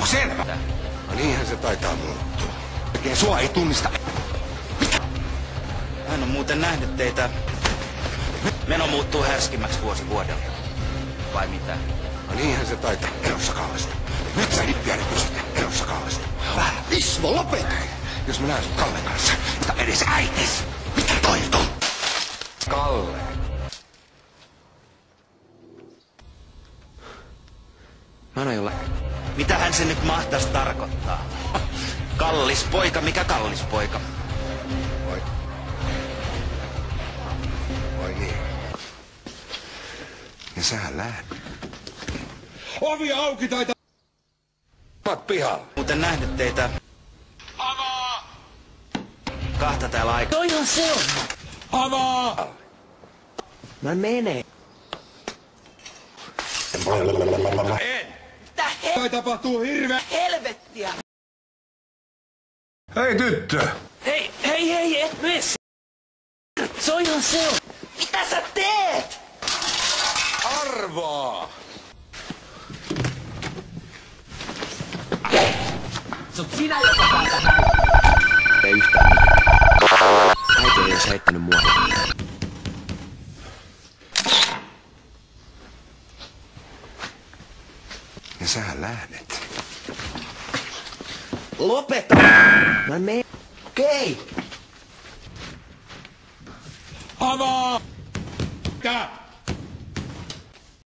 Onko selvä? No niinhän se taitaa muuttua. Oikein sua ei tunnista. Hän on muuten nähnyt teitä. Meno muuttuu härskimmäksi vuosi vuodelta. Vai mitä? No niinhän se taitaa. Erossa Kallesta. Nyt sä hippiäinen pysyt erossa Kallesta. Vähän Ismo, lopeta! Jos mä näen sun Kallen kanssa, mutta edes äitis. Mitä toivon? Kalle. Mä en jolle. Mitähän se nyt mahtaisi tarkoittaa? Kallis poika, mikä kallis poika? Vai niin? Ja sähän lähdet. Ovi auki taita! Oot pihalla. Muuten nähnyt teitä. Avaa! Kahta täällä aikaa. Toihan se on. Avaa! Mä menen. En! Mitä Kai tapahtuu hirveä... helvettiä? Hei tyttö! Hei, et mene. Toihan se on. Mitä sä teet? Arvaa! Se on sinä, joka täältä häittää. Ei yhtään. Äiti ei edes heittänyt mua. Ja sähän lähdet. Lopeta. Mä menen. Okei. Avaa! Mitä?